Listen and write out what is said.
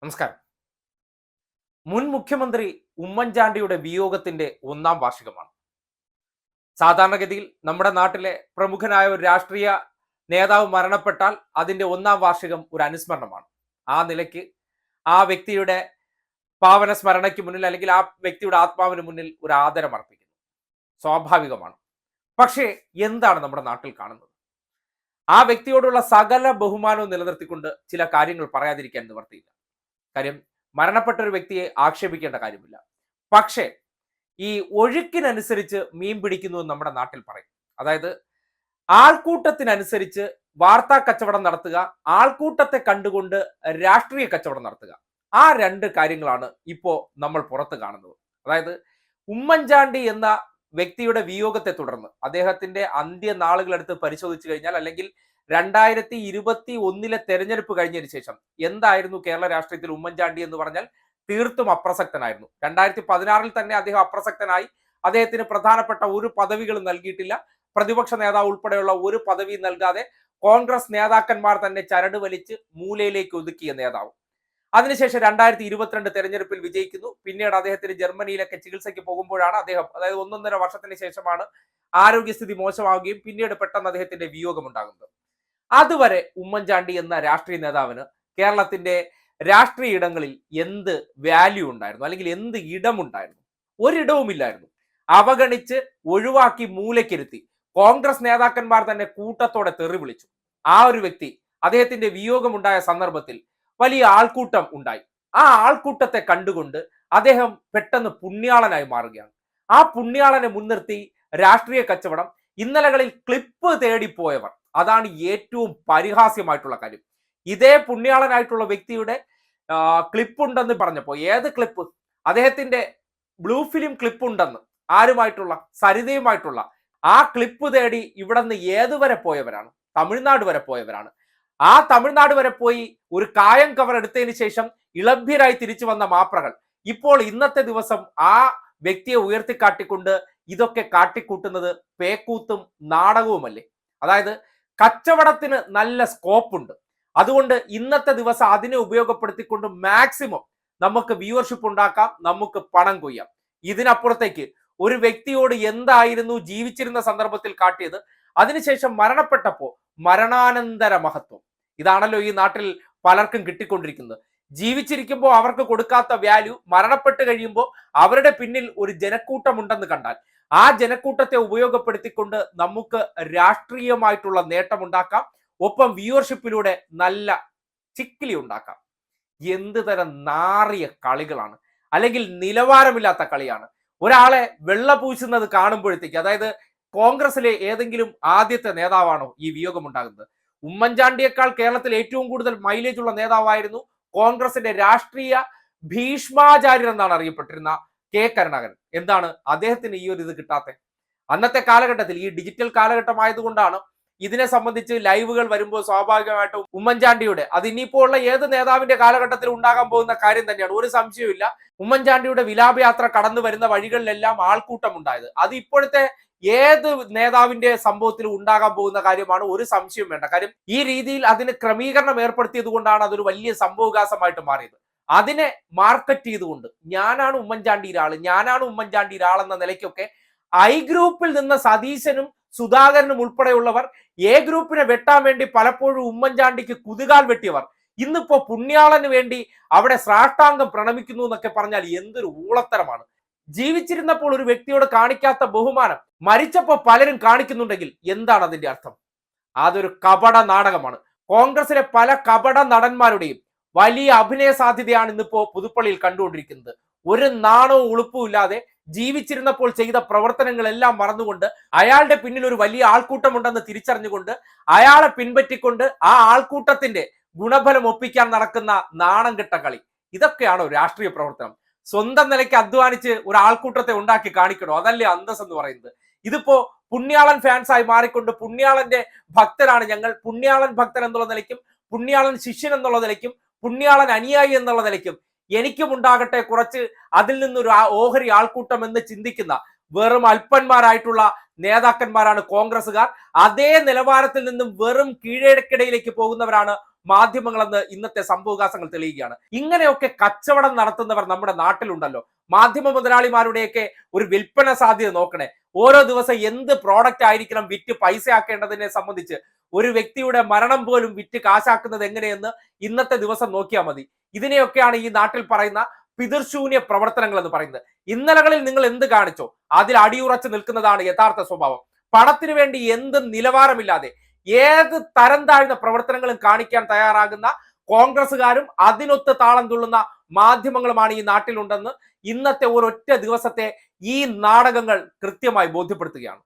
നമസ്കാരം. മുൻ മുഖ്യമന്ത്രി ഉമ്മൻചാണ്ടിയുടെ വിയോഗത്തിന്റെ ഒന്നാം വാർഷികമാണ്. സാധാരണഗതിയിൽ നമ്മുടെ നാട്ടിലെ പ്രമുഖനായ ഒരു രാഷ്ട്രീയ നേതാവ് മരണപ്പെട്ടാൽ അതിന്റെ ഒന്നാം വാർഷികം ഒരു അനുസ്മരണമാണ്. ആ നിലയ്ക്ക് ആ വ്യക്തിയുടെ പാവന സ്മരണയ്ക്ക് മുന്നിൽ അല്ലെങ്കിൽ ആ വ്യക്തിയുടെ ആത്മാവിന് മുന്നിൽ ഒരു ആദരം അർപ്പിക്കുന്നു. സ്വാഭാവികമാണ്. പക്ഷേ എന്താണ് നമ്മുടെ നാട്ടിൽ കാണുന്നത്? ആ വ്യക്തിയോടുള്ള സകല ബഹുമാനവും നിലനിർത്തിക്കൊണ്ട് ചില കാര്യങ്ങൾ പറയാതിരിക്കാൻ നിവർത്തിയില്ല. കാര്യം, മരണപ്പെട്ട ഒരു വ്യക്തിയെ ആക്ഷേപിക്കേണ്ട കാര്യമില്ല. പക്ഷേ ഈ ഒഴുക്കിനനുസരിച്ച് മീൻ പിടിക്കുന്നു എന്ന് നമ്മുടെ നാട്ടിൽ പറയും. അതായത് ആൾക്കൂട്ടത്തിനനുസരിച്ച് വാർത്താ കച്ചവടം നടത്തുക, ആൾക്കൂട്ടത്തെ കണ്ടുകൊണ്ട് രാഷ്ട്രീയ കച്ചവടം നടത്തുക. ആ രണ്ട് കാര്യങ്ങളാണ് ഇപ്പോൾ നമ്മൾ പുറത്ത് കാണുന്നത്. അതായത് ഉമ്മൻചാണ്ടി എന്ന വ്യക്തിയുടെ വിയോഗത്തെ തുടർന്ന് അദ്ദേഹത്തിന്റെ അന്ത്യനാളുകളെടുത്ത് പരിശോധിച്ചു കഴിഞ്ഞാൽ, അല്ലെങ്കിൽ 2021 തെരഞ്ഞെടുപ്പ് കഴിഞ്ഞതിന് ശേഷം എന്തായിരുന്നു കേരള രാഷ്ട്രീയത്തിൽ ഉമ്മൻചാണ്ടി എന്ന് പറഞ്ഞാൽ തീർത്തും അപ്രസക്തനായിരുന്നു. 2016 തന്നെ അദ്ദേഹം അപ്രസക്തനായി. അദ്ദേഹത്തിന് പ്രധാനപ്പെട്ട ഒരു പദവികളും നൽകിയിട്ടില്ല. പ്രതിപക്ഷ നേതാവ് ഉൾപ്പെടെയുള്ള ഒരു പദവി നൽകാതെ കോൺഗ്രസ് നേതാക്കന്മാർ തന്നെ ചരട് വലിച്ച് മൂലയിലേക്ക് ഒതുക്കിയ നേതാവ്. അതിനുശേഷം 2022 തെരഞ്ഞെടുപ്പിൽ വിജയിക്കുന്നു. പിന്നീട് അദ്ദേഹത്തിന് ജർമ്മനിയിലൊക്കെ ചികിത്സയ്ക്ക് പോകുമ്പോഴാണ് അദ്ദേഹം, അതായത് 1.5 വർഷത്തിന് ശേഷമാണ് ആരോഗ്യസ്ഥിതി മോശമാവുകയും പിന്നീട് പെട്ടെന്ന് അദ്ദേഹത്തിന്റെ വിയോഗം ഉണ്ടാകുന്നത്. അതുവരെ ഉമ്മൻചാണ്ടി എന്ന രാഷ്ട്രീയ നേതാവിന് കേരളത്തിന്റെ രാഷ്ട്രീയ ഇടങ്ങളിൽ എന്ത് വാല്യൂ ഉണ്ടായിരുന്നു, അല്ലെങ്കിൽ എന്ത് ഇടമുണ്ടായിരുന്നു? ഒരിടവുമില്ലായിരുന്നു. അവഗണിച്ച് ഒഴിവാക്കി മൂലക്കിരുത്തി കോൺഗ്രസ് നേതാക്കന്മാർ തന്നെ കൂട്ടത്തോടെ തെറി വിളിച്ചു. ആ ഒരു വ്യക്തി, അദ്ദേഹത്തിന്റെ വിയോഗമുണ്ടായ സന്ദർഭത്തിൽ വലിയ ആൾക്കൂട്ടം ഉണ്ടായി. ആ ആൾക്കൂട്ടത്തെ കണ്ടുകൊണ്ട് അദ്ദേഹം പെട്ടെന്ന് പുണ്യാളനായി മാറുകയാണ്. ആ പുണ്യാളനെ മുൻനിർത്തി രാഷ്ട്രീയ കച്ചവടം, ഇന്നലകളിൽ ക്ലിപ്പ് തേടിപ്പോയവർ, അതാണ് ഏറ്റവും പരിഹാസ്യമായിട്ടുള്ള കാര്യം. ഇതേ പുണ്യാളനായിട്ടുള്ള വ്യക്തിയുടെ ക്ലിപ്പ് ഉണ്ടെന്ന് പറഞ്ഞപ്പോൾ, ഏത് ക്ലിപ്പ്? അദ്ദേഹത്തിന്റെ ബ്ലൂ ഫിലിം ക്ലിപ്പ് ഉണ്ടെന്ന്, ആരുമായിട്ടുള്ള? സരിതയുമായിട്ടുള്ള. ആ ക്ലിപ്പ് തേടി ഇവിടെ നിന്ന് ഏതുവരെ പോയവരാണ്? തമിഴ്നാട് വരെ പോയവരാണ്. ആ തമിഴ്നാട് വരെ പോയി ഒരു കായം കവർ എടുത്തതിന് ശേഷം ഇളഭ്യരായി തിരിച്ചു വന്ന മാപ്രകൾ ഇപ്പോൾ ഇന്നത്തെ ദിവസം ആ വ്യക്തിയെ ഉയർത്തിക്കാട്ടിക്കൊണ്ട് ഇതൊക്കെ കാട്ടിക്കൂട്ടുന്നത് പേക്കൂത്തും നാടകവുമല്ലേ? അതായത് കച്ചവടത്തിന് നല്ല സ്കോപ്പ് ഉണ്ട്. അതുകൊണ്ട് ഇന്നത്തെ ദിവസം അതിനെ ഉപയോഗപ്പെടുത്തിക്കൊണ്ട് മാക്സിമം നമുക്ക് വ്യൂവർഷിപ്പ് ഉണ്ടാക്കാം, നമുക്ക് പണം കൊയ്യാം. ഇതിനപ്പുറത്തേക്ക് ഒരു വ്യക്തിയോട് എന്തായിരുന്നു ജീവിച്ചിരുന്ന സന്ദർഭത്തിൽ കാട്ടിയത്, അതിനുശേഷം മരണപ്പെട്ടപ്പോൾ മരണാനന്തര മഹത്വം, ഇതാണല്ലോ ഈ നാട്ടിൽ പലർക്കും കിട്ടിക്കൊണ്ടിരിക്കുന്നത്. ജീവിച്ചിരിക്കുമ്പോൾ അവർക്ക് കൊടുക്കാത്ത വാല്യൂ, മരണപ്പെട്ട് കഴിയുമ്പോൾ അവരുടെ പിന്നിൽ ഒരു ജനക്കൂട്ടം ഉണ്ടെന്ന് കണ്ടാൽ ആ ജനക്കൂട്ടത്തെ ഉപയോഗപ്പെടുത്തിക്കൊണ്ട് നമുക്ക് രാഷ്ട്രീയമായിട്ടുള്ള നേട്ടമുണ്ടാക്കാം, ഒപ്പം വ്യൂവർഷിപ്പിലൂടെ നല്ല ചിക്കിലി ഉണ്ടാക്കാം. എന്ത് തരം നാറിയ കളികളാണ്, അല്ലെങ്കിൽ നിലവാരമില്ലാത്ത കളിയാണ്. ഒരാളെ വെള്ളപൂശുന്നത് കാണുമ്പോഴത്തേക്ക്, അതായത് കോൺഗ്രസിലെ ഏതെങ്കിലും ആദ്യത്തെ നേതാവാണോ ഈ വിയോഗം ഉണ്ടാകുന്നത്? ഉമ്മൻചാണ്ടിയേക്കാൾ കേരളത്തിൽ ഏറ്റവും കൂടുതൽ മൈലേജ് ഉള്ള നേതാവായിരുന്നു കോൺഗ്രസിന്റെ രാഷ്ട്രീയ ഭീഷ്മാചാര്യൻ എന്നാണ് അറിയപ്പെട്ടിരുന്ന കെ കരുണാകരൻ. എന്താണ് അദ്ദേഹത്തിന് ഈ ഒരു ഇത് കിട്ടാത്തെ? അന്നത്തെ കാലഘട്ടത്തിൽ, ഈ ഡിജിറ്റൽ കാലഘട്ടമായതുകൊണ്ടാണ് ഇതിനെ സംബന്ധിച്ച് ലൈവുകൾ വരുമ്പോൾ സ്വാഭാവികമായിട്ടും ഉമ്മൻചാണ്ടിയുടെ, അത് ഇനിയിപ്പോൾ ഉള്ള ഏത് നേതാവിന്റെ കാലഘട്ടത്തിൽ ഉണ്ടാകാൻ പോകുന്ന കാര്യം തന്നെയാണ്, ഒരു സംശയവുമില്ല. ഉമ്മൻചാണ്ടിയുടെ വിലാപയാത്ര കടന്നു വരുന്ന വഴികളിലെല്ലാം ആൾക്കൂട്ടം ഉണ്ടായത്, അത് ഇപ്പോഴത്തെ ഏത് നേതാവിന്റെ സംഭവത്തിൽ ഉണ്ടാകാൻ പോകുന്ന കാര്യമാണ്, ഒരു സംശയം വേണ്ട. കാര്യം ഈ രീതിയിൽ അതിന് ക്രമീകരണം ഏർപ്പെടുത്തിയത് കൊണ്ടാണ് അതൊരു വലിയ സംഭവവികാസമായിട്ട് മാറിയത്. അതിനെ മാർക്കറ്റ് ചെയ്തുകൊണ്ട് ഞാനാണ് ഉമ്മൻചാണ്ടിയുടെ ആൾ എന്ന നിലയ്ക്കൊക്കെ ഐ ഗ്രൂപ്പിൽ നിന്ന് സതീശനും സുധാകരനും ഉൾപ്പെടെയുള്ളവർ എ ഗ്രൂപ്പിനെ വെട്ടാൻ വേണ്ടി പലപ്പോഴും ഉമ്മൻചാണ്ടിക്ക് കുതുകാൽ വെട്ടിയവർ ഇന്നിപ്പോ പുണ്യാളന് വേണ്ടി അവിടെ സാഷ്ടാംഗം പ്രണമിക്കുന്നു എന്നൊക്കെ പറഞ്ഞാൽ എന്തൊരു ഊളത്തരമാണ്. ജീവിച്ചിരുന്നപ്പോൾ ഒരു വ്യക്തിയോട് കാണിക്കാത്ത ബഹുമാനം മരിച്ചപ്പോൾ പലരും കാണിക്കുന്നുണ്ടെങ്കിൽ എന്താണ് അതിന്റെ അർത്ഥം? അതൊരു കപട നാടകമാണ്. കോൺഗ്രസിലെ പല കപട നടന്മാരുടെയും വലിയ അഭിനയ സാധ്യതയാണ് ഇന്നിപ്പോ പുതുപ്പള്ളിയിൽ കണ്ടുകൊണ്ടിരിക്കുന്നത്. ഒരു നാണവും ഉളുപ്പും ഇല്ലാതെ ജീവിച്ചിരുന്നപ്പോൾ ചെയ്ത പ്രവർത്തനങ്ങളെല്ലാം മറന്നുകൊണ്ട്, അയാളുടെ പിന്നിൽ ഒരു വലിയ ആൾക്കൂട്ടമുണ്ടെന്ന് തിരിച്ചറിഞ്ഞുകൊണ്ട് അയാളെ പിൻപറ്റിക്കൊണ്ട് ആ ആൾക്കൂട്ടത്തിന്റെ ഗുണഫലം ഒപ്പിക്കാൻ നടക്കുന്ന നാണം കെട്ട കളി, ഇതൊക്കെയാണോ രാഷ്ട്രീയ പ്രവർത്തനം? സ്വന്തം നിലയ്ക്ക് അധ്വാനിച്ച് ഒരു ആൾക്കൂട്ടത്തെ ഉണ്ടാക്കി കാണിക്കണോ? അതല്ലേ അന്തസ് എന്ന് പറയുന്നത്. ഇതിപ്പോ പുണ്യാളൻ ഫാൻസായി മാറിക്കൊണ്ട് പുണ്യാളന്റെ ഭക്തരാണ് ഞങ്ങൾ, പുണ്യാളൻ ഭക്തൻ എന്നുള്ള നിലയ്ക്കും പുണ്യാളൻ ശിഷ്യൻ എന്നുള്ള നിലയ്ക്കും പുണ്യാളൻ അനുയായി എന്നുള്ള നിലയ്ക്കും എനിക്കും ഉണ്ടാകട്ടെ കുറച്ച് അതിൽ നിന്നൊരു ഓഹരി ആൾക്കൂട്ടം എന്ന് ചിന്തിക്കുന്ന വെറും അല്പന്മാരായിട്ടുള്ള നേതാക്കന്മാരാണ് കോൺഗ്രസുകാർ. അതേ നിലവാരത്തിൽ നിന്നും വെറും കീഴടക്കിടയിലേക്ക് പോകുന്നവരാണ് മാധ്യമങ്ങളെന്ന് ഇന്നത്തെ സംഭവവികാസങ്ങൾ തെളിയുകയാണ്. ഇങ്ങനെയൊക്കെ കച്ചവടം നടത്തുന്നവർ നമ്മുടെ നാട്ടിലുണ്ടല്ലോ. മാധ്യമ മുതലാളിമാരുടെയൊക്കെ ഒരു വിൽപ്പന സാധ്യത നോക്കണേ. ഓരോ ദിവസം എന്ത് പ്രോഡക്റ്റ് ആയിരിക്കണം വിറ്റ് പൈസ ആക്കേണ്ടതിനെ സംബന്ധിച്ച് ഒരു വ്യക്തിയുടെ മരണം പോലും വിറ്റ് കാശാക്കുന്നത് എങ്ങനെയെന്ന് ഇന്നത്തെ ദിവസം നോക്കിയാൽ മതി. ഇതിനെയൊക്കെയാണ് ഈ നാട്ടിൽ പറയുന്ന പിതൃശൂന്യ പ്രവർത്തനങ്ങൾ എന്ന് പറയുന്നത്. ഇന്നലകളിൽ നിങ്ങൾ എന്ത് കാണിച്ചോ അതിൽ അടിയുറച്ച് നിൽക്കുന്നതാണ് യഥാർത്ഥ സ്വഭാവം. പണത്തിനു വേണ്ടി എന്ത് നിലവാരമില്ലാതെ ഏത് തരം താഴ്ന്ന പ്രവർത്തനങ്ങളും കാണിക്കാൻ തയ്യാറാകുന്ന കോൺഗ്രസ്സുകാരും അതിനൊത്ത് താളം തുള്ളുന്ന മാധ്യമങ്ങളുമാണ് ഈ നാട്ടിലുണ്ടെന്ന് ഇന്നത്തെ ഒരൊറ്റ ദിവസത്തെ ഈ നാടകങ്ങൾ കൃത്യമായി ബോധ്യപ്പെടുത്തുകയാണ്.